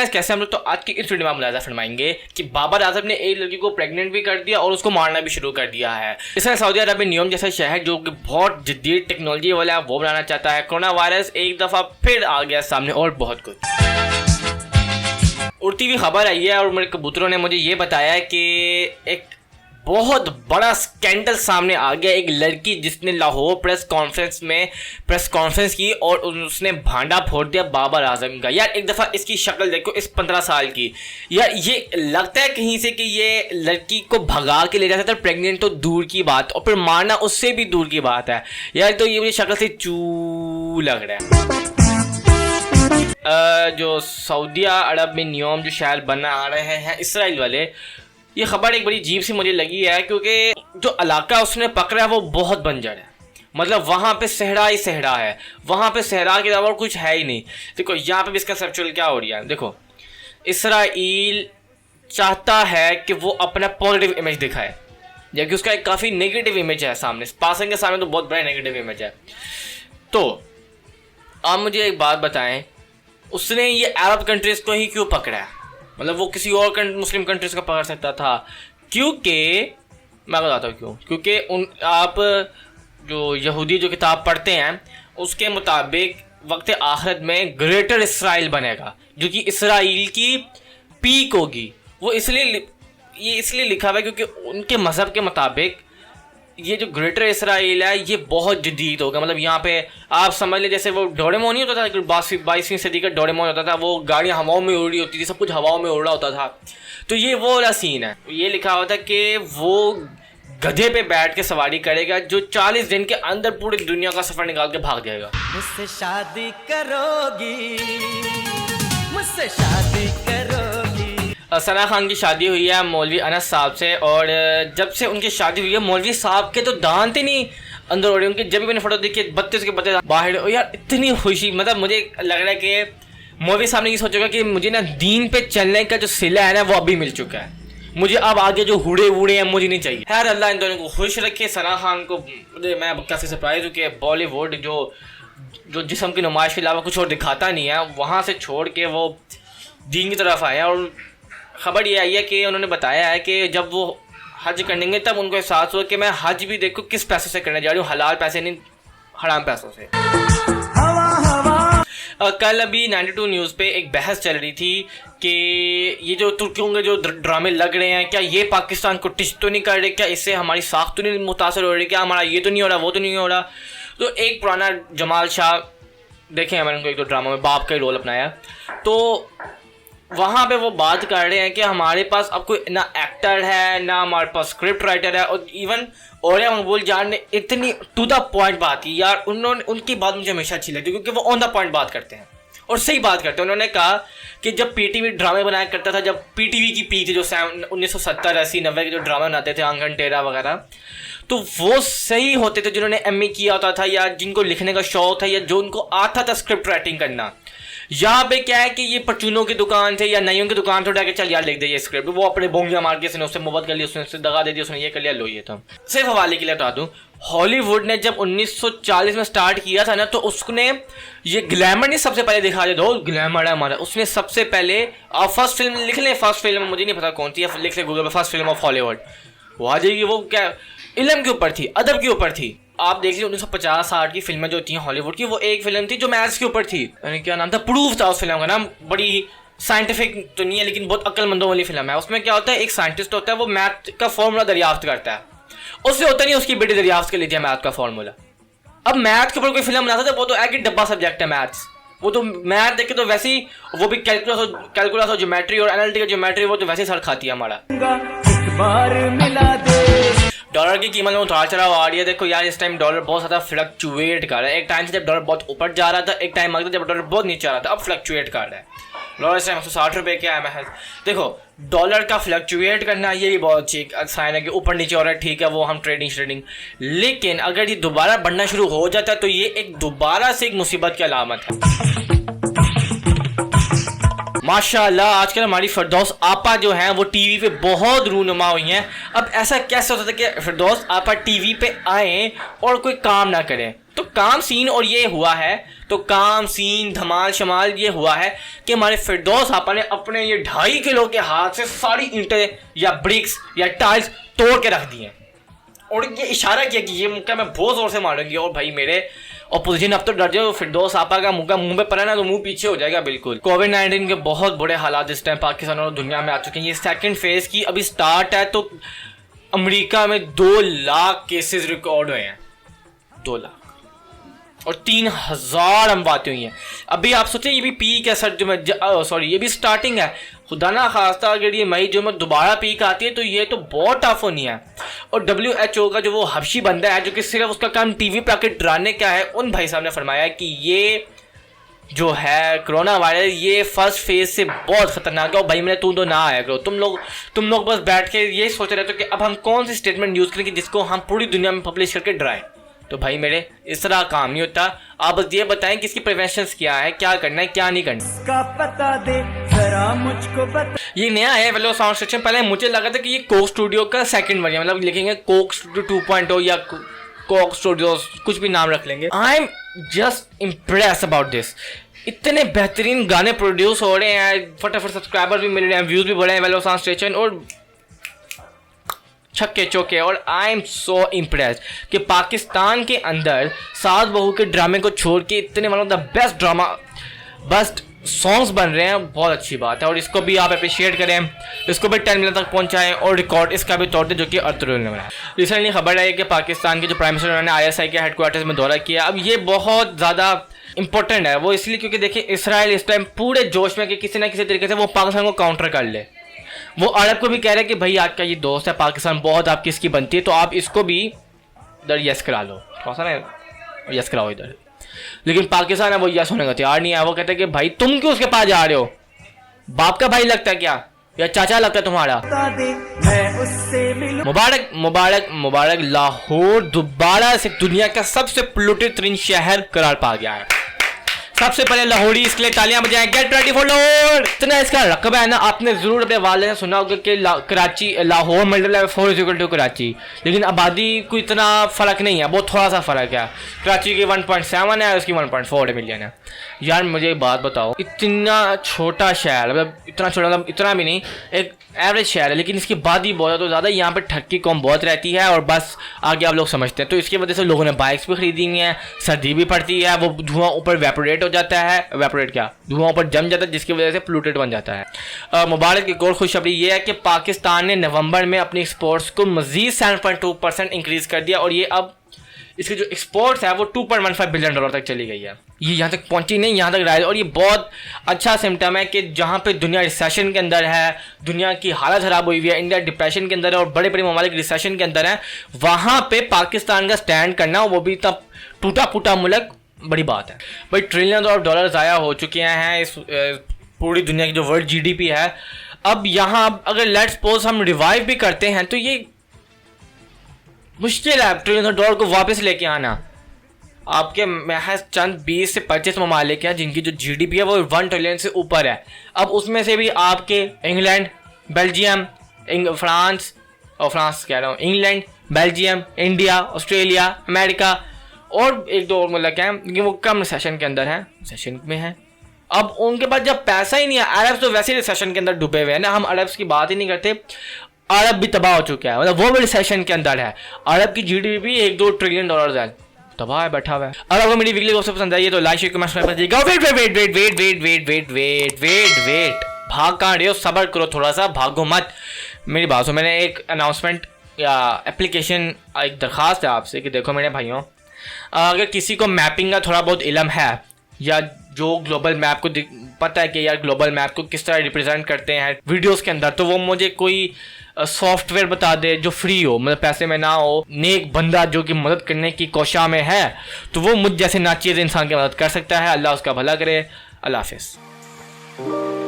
है कैसे हम लोग, तो आज की इस वीडियो में आप मुलाजा फरमाएंगे कि बाबर आजम ने एक लड़की को प्रेग्नेंट भी कर दिया और उसको मारना भी शुरू कर दिया है। इसलिए सऊदी अरब में नियोम जैसा शहर जो कि बहुत जदीद टेक्नोलॉजी वाला है वो बनाना चाहता है। कोरोना वायरस एक दफ़ा फिर आ गया सामने और बहुत कुछ। उड़ती हुई खबर आई है और मेरे कबूतरों ने मुझे ये बताया है कि एक बहुत बड़ा स्कैंडल सामने आ गया। एक लड़की जिसने लाहौर प्रेस कॉन्फ्रेंस की और उसने भांडा फोड़ दिया बाबर आजम का। यार एक दफ़ा इसकी शक्ल देखो, इस 15 साल की। यार ये लगता है कहीं से कि ये लड़की को भगा के ले जाता था, प्रेग्नेंट तो दूर की बात और फिर मारना उससे भी दूर की बात है। यार तो ये मुझे शक्ल से चू लग रहा है। जो सऊदी अरब में नियोम जो शहर बना आ रहे हैं इसराइल वाले, ये खबर एक बड़ी अजीब सी मुझे लगी है क्योंकि जो इलाका उसने पकड़ा है वो बहुत बंजर है। मतलब वहाँ पे सहरा ही सहरा है, वहाँ पे सहरा के अलावा और कुछ है ही नहीं। देखो यहाँ पे भी इसका कंसेप्चुअल क्या हो रहा है। देखो इसराइल चाहता है कि वो अपना पॉजिटिव इमेज दिखाए, जबकि उसका एक काफ़ी नेगेटिव इमेज है सामने। पासिंग के सामने तो बहुत बड़ा नेगेटिव इमेज है। तो आप मुझे एक बात बताएं, उसने ये अरब कंट्रीज़ को ही क्यों पकड़ा है? मतलब वो किसी और मुस्लिम कंट्रीज़ को पकड़ सकता था। क्योंकि मैं बताता हूँ क्यों। क्योंकि आप जो यहूदी जो किताब पढ़ते हैं उसके मुताबिक वक्त आखिरत में ग्रेटर इसराइल बनेगा, जो कि इसराइल की पीक होगी। वो इसलिए लिखा हुआ है क्योंकि उनके मज़हब के मुताबिक ये जो ग्रेटर इसराइल है ये बहुत जदीद होगा। मतलब यहाँ पे आप समझ लें जैसे वो डोरेमोन नहीं होता था, 22वीं सदी का डोरेमोन होता था, वो गाड़ियाँ हवाओं में उड़ रही होती थी, सब कुछ हवाओं में उड़ रहा होता था। तो ये वो वाला सीन है। ये लिखा हुआ था कि वो गधे पे बैठ के सवारी करेगा जो 40 दिन के अंदर पूरी दुनिया का सफ़र निकाल के भाग जाएगा। मुझसे शादी करोगी, मुझसे शादी करोगी। सना खान की शादी हुई है मौलवी अनस साहब से, और जब से उनकी शादी हुई है मौलवी साहब के तो दांत ही नहीं अंदर हो रहे उनके। जब भी मैंने फोटो देखी 32 के 32 बाहर, यार इतनी खुशी। मतलब मुझे लग रहा है कि मौलवी साहब ने ये सोचेगा कि मुझे ना दीन पे चलने का जो सिला है ना वो अभी मिल चुका है, मुझे अब आगे जो हुड़े वूड़े हैं मुझे नहीं चाहिए। खैर अल्लाह इन दोनों को खुश रखे। सना खान को मैं काफ़ी सरप्राइज हूँ कि बॉलीवुड जो जिस्म की नुमाइश के अलावा कुछ और दिखाता नहीं है, वहाँ से छोड़ के वो दीन की तरफ आए। और खबर ये आई है कि उन्होंने बताया है कि जब वो हज करेंगे तब उनको एहसास हुआ कि मैं हज भी देखो किस पैसों से करने जा रही हूँ, हलाल पैसे नहीं, हराम पैसों से। कल अभी 92 न्यूज़ पे एक बहस चल रही थी कि ये जो तुर्कियों के जो ड्रामे लग रहे हैं, क्या ये पाकिस्तान को टिच तो नहीं कर रहे, क्या इससे हमारी साख तो नहीं मुतासर हो रही, क्या हमारा ये तो नहीं हो रहा, वो तो नहीं हो रहा। तो एक पुराना जमाल शाह देखें, मैंने उनको एक दो ड्रामा में बाप का ही रोल अपनाया, तो वहाँ पे वो बात कर रहे हैं कि हमारे पास अब कोई ना एक्टर है ना हमारे पास स्क्रिप्ट राइटर है। और इवन औलिया मकबूल जान ने इतनी टू द पॉइंट बात की। यार उनकी बात मुझे हमेशा अच्छी लगती है क्योंकि वो ऑन द पॉइंट बात करते हैं और सही बात करते हैं। उन्होंने कहा कि जब पीटीवी ड्रामे बनाया करता था, जब पीटीवी की पीक थी, जो 1970 80 90 के जो ड्रामे बनाते थे आंगन टेरा वगैरह, तो वो सही होते थे जिन्होंने एमए किया होता था या जिनको लिखने का शौक था या जो उनको आता था स्क्रिप्ट राइटिंग करना। यहाँ पे क्या है कि ये परचूनों की दुकान थे या नईयों की दुकान थोड़ा चल यार लिख दे ये स्क्रिप्ट, वो अपने बोंगिया मार के उसने मोहब्बत कर ली, उसने दगा दे दी, उसने ये कर लिया, लो ये तो। सिर्फ हवाले के लिए बता दूँ, हॉलीवुड ने जब 1940 में स्टार्ट किया था ना, तो उसने ये ग्लैमर नहीं सबसे पहले दिखा दे दो ग्लैमर है हमारा। उसने सबसे पहले फर्स्ट फिल्म लिख लें, फर्स्ट फिल्म मुझे नहीं पता कौन थी, लिख ले गूगल पर फर्स्ट फिल्म ऑफ हॉलीवुड, वो आ जाएगी। वो क्या इल्म के ऊपर थी, अदब के ऊपर थी। आप देख लीजिए 1950-60 की फिल्में जो थी हॉलीवुड की, वो एक फिल्म थी जो मैथ्स के ऊपर थी, यानी क्या नाम था, प्रूफ था उस फिल्म का नाम। बड़ी साइंटिफिक तो नहीं है लेकिन बहुत अक्लमंदों वाली फिल्म है। उसमें क्या होता है, एक साइंटिस्ट होता है, वो मैथ का फॉर्मूला दरियाफ्त करता है, उससे होता नहीं उसकी बेटी दरियाफ्त कर लीजिए मैथ का फॉर्मूला। अब मैथ के ऊपर कोई फिल्म बनाता था वो तो एक डब्बा सब्जेक्ट है मैथ्स, वो तो मैथ देखे तो वैसे ही, वो भी कैलकुलस और ज्योमेट्री और एनालिटिकल ज्योमेट्री, वो तो वैसे ही सर खाती है हमारा। डॉलर की कीमत में उतार चढ़ाव आ रही है। देखो यार इस टाइम डॉलर बहुत ज़्यादा फ्लक्चुएट कर रहा है। एक टाइम से जब डॉलर बहुत ऊपर जा रहा था, एक टाइम आ गया जब डॉलर बहुत नीचे आ रहा था, अब फ्लक्चुएट कर रहा है। डॉलर इस टाइम 160 रुपये के महज। देखो डॉलर का फ्लक्चुएट करना ये भी बहुत अच्छी साइन है कि ऊपर नीचे हो रहा है, ठीक है, वो हम ट्रेडिंग, लेकिन अगर ये दोबारा बढ़ना शुरू हो जाता है तो ये एक दोबारा से एक मुसीबत की अलामत है। माशाल्लाह आजकल हमारी फिरदौस आपा जो हैं वो टीवी पे बहुत रूनुमा हुई हैं। अब ऐसा कैसे होता था कि फिरदौस आपा टीवी पे आएँ और कोई काम ना करें? तो काम सीन और ये हुआ है, तो काम सीन धमाल शमाल ये हुआ है कि हमारे फिरदौस आपा ने अपने ये 2.5 किलो के हाथ से सारी ईंटें या ब्रिक्स या टाइल्स तोड़ के रख दिए और ये इशारा किया कि ये मुक्का मैं बहुत जोर से मारूंगी। और भाई मेरे अपोजिशन अब तो डर जाओ, फिरदौस आपा का मुक्का मुंह पे पड़ा ना तो मुंह पीछे हो जाएगा बिल्कुल। कोविड-19 के बहुत बड़े हालात इस टाइम पाकिस्तान और दुनिया में आ चुके हैं। ये सेकंड फेज की अभी स्टार्ट है, तो अमेरिका में 2 लाख केसेस रिकॉर्ड हुए हैं, 2 लाख और 3,000 अमवातें हुई हैं। अभी आप सोचें ये भी पीक है सर, जो मैं सॉरी ये भी स्टार्टिंग है। खुदा ना खास्ता अगर ये मई जो में दोबारा पीक आती है तो ये तो बहुत टफ होनी है। और WHO का जो वो हबशी बंदा है जो कि सिर्फ उसका काम टीवी पे आके डराने का है, उन भाई साहब ने फरमाया कि ये जो है कोरोना वायरस ये फर्स्ट फेज से बहुत खतरनाक है। और भाई मैंने तू तो ना आया करो, तुम लोग बस बैठ के ये सोच रहे थे कि अब हम कौन सी स्टेटमेंट यूज़ करें कि जिसको हम पूरी दुनिया में पब्लिश करके डराएं। तो भाई मेरे इस तरह काम नहीं होता। आप बस ये बताएं कि इसकी प्रिवेंशन क्या है, क्या करना है क्या नहीं करना, इसका पता दे जरा मुझको बता। ये नया है वेलो साउंड सिस्टम। पहले मुझे लगा था कि ये कोक स्टूडियो का सेकंड वर्जन, मतलब लिखेंगे कोक स्टूडियो 2.0 या कोक स्टूडियो, कुछ भी नाम रख लेंगे। I am just impress about this. इतने बेहतरीन गाने प्रोड्यूस हो रहे हैं, फटाफट सब्सक्राइबर भी मिल रहे हैं, व्यूज भी बढ़े हैं वेलो साउंड स्टेशन और छक्के चौके। और आई एम सो इम्प्रेस्ड कि पाकिस्तान के अंदर सास बहू के ड्रामे को छोड़ के इतने one of the best drama best songs बन रहे हैं, बहुत अच्छी बात है। और इसको भी आप अप्रिशिएट करें, इसको भी 10 मिलियन तक पहुंचाएं और रिकॉर्ड इसका भी तोड़ दें जो कि अर्तुगरुल ने बनाया। रिसेंटली खबर है कि पाकिस्तान के जो प्राइम मिनिस्टर उन्होंने ISI के हेडक्वार्टर्स में दौरा किया। अब ये बहुत ज़्यादा इंपॉर्टेंट है, वो इसलिए क्योंकि देखिए इसराइल इस टाइम पूरे जोश में कि किसी ना किसी तरीके से वो पाकिस्तान को काउंटर कर ले। वो अरब को भी कह रहे हैं कि भाई आपका ये दोस्त है पाकिस्तान, बहुत आपकी इसकी बनती है, तो आप इसको भी इधर यस करा लो, थोड़ा सा ना यस कराओ इधर। लेकिन पाकिस्तान है वो यस होने का तैयार नहीं है। वो कहते हैं कि भाई तुम क्यों उसके पास जा रहे हो, बाप का भाई लगता है क्या या चाचा लगता है तुम्हारा। मुबारक मुबारक मुबारक, लाहौर दोबारा से दुनिया का सबसे पोल्यूटेड तरीन शहर करार पा गया है। सबसे पहले लाहौरी इसके लिए तालियां बजाएं, गेट रेडी फॉर लाहौर। इतना इसका रकबा है ना, आपने जरूर अपने वाले ने सुना होगा कि कराची लाहौर मल्टीप्लाई 4 = कराची, लेकिन आबादी को इतना फ़र्क नहीं है, बहुत थोड़ा सा फ़र्क है। कराची की 1.7 है, उसकी 1.4 मिलियन है। यार मुझे एक बात बताओ, इतना छोटा शहर, मतलब इतना छोटा मतलब इतना भी नहीं, एक एवरेज शहर है, लेकिन इसकी आबादी बहुत तो ज़्यादा, यहाँ पे ठक्की कौम बहुत रहती है और बस आगे आप लोग समझते हैं। तो इसकी वजह से लोगों ने बाइक्स भी खरीदी हुई हैं, सर्दी भी पड़ती है, वो धुआं ऊपर वेपोरेट हो जाता है, वेपोरेट क्या धुआं ऊपर जम जाता है जिसकी वजह से पोल्यूटेड बन जाता है। मुबारक की एक और खुशखबरी ये है कि पाकिस्तान ने नवंबर में अपनी एक्सपोर्ट्स को मजीद 7.2% इंक्रीज़ कर दिया और ये अब इसकी जो एक्सपोर्ट्स है वो $2.15 बिलियन तक चली गई है। ये यहाँ तक पहुँची नहीं, यहाँ तक राइज। और ये बहुत अच्छा सिम्टम है कि जहाँ पे दुनिया रिसेशन के अंदर है, दुनिया की हालत ख़राब हुई हुई है, इंडिया डिप्रेशन के अंदर है और बड़े बड़े ममालिक रिसेशन के अंदर है, वहाँ पे पाकिस्तान का स्टैंड करना, वो भी तब टूटा फूटा मुल्क, बड़ी बात है भाई। ट्रिलियन ऑफ डॉलर ज़ाया हो चुके हैं इस पूरी दुनिया की जो वर्ल्ड GDP है। अब यहाँ अगर लेट्स सपोज हम रिवाइव भी करते हैं तो ये मुश्किल है $1 ट्रिलियन को वापस लेके आना। आपके महज चंद 20 से 25 ममालिक हैं जिनकी जो GDP है वो 1 ट्रिलियन से ऊपर है। अब उसमें से भी आपके इंग्लैंड, बेल्जियम, फ्रांस कह रहा हूँ, England, Belgium, India, Australia, America और 1-2 और मुल्क हैं लेकिन वो कम रिसेशन के अंदर हैं, रिसेशन में हैं। अब उनके पास जब पैसा ही नहीं है, अरब तो वैसे ही रिसेशन के अंदर डूबे हुए हैं ना, हम अरब की बात ही नहीं करते, अरब भी तबाह हो चुका है, मतलब वो भी रिसेशन के अंदर है। अरब की GDP भी $1-2 ट्रिलियन है, तबाह है, बैठा हुआ है। अगर आपको मेरी वीडियो सबसे पसंद आई है तो लाइक शेयर कमेंट कर दीजिएगा। वेट भाग कहाँ रहे हो, सब्र करो थोड़ा सा, भागो मत। मेरी बात सुनो, मैंने एक अनाउंसमेंट या एप्लीकेशन, एक दरख्वास्त है आपसे कि देखो मेरे भाइयों, अगर किसी को मैपिंग का थोड़ा बहुत इल्म है या जो ग्लोबल मैप को पता है कि यार ग्लोबल मैप को किस तरह रिप्रेजेंट करते हैं वीडियोस के अंदर, तो वो मुझे कोई सॉफ्टवेयर बता दे जो फ्री हो, मतलब पैसे में ना हो, नेक बंदा जो कि मदद करने की कोशिश में है, तो वो मुझ जैसे नाचीज़ इंसान की मदद कर सकता है। अल्लाह उसका भला करे। अल्लाह हाफिज़।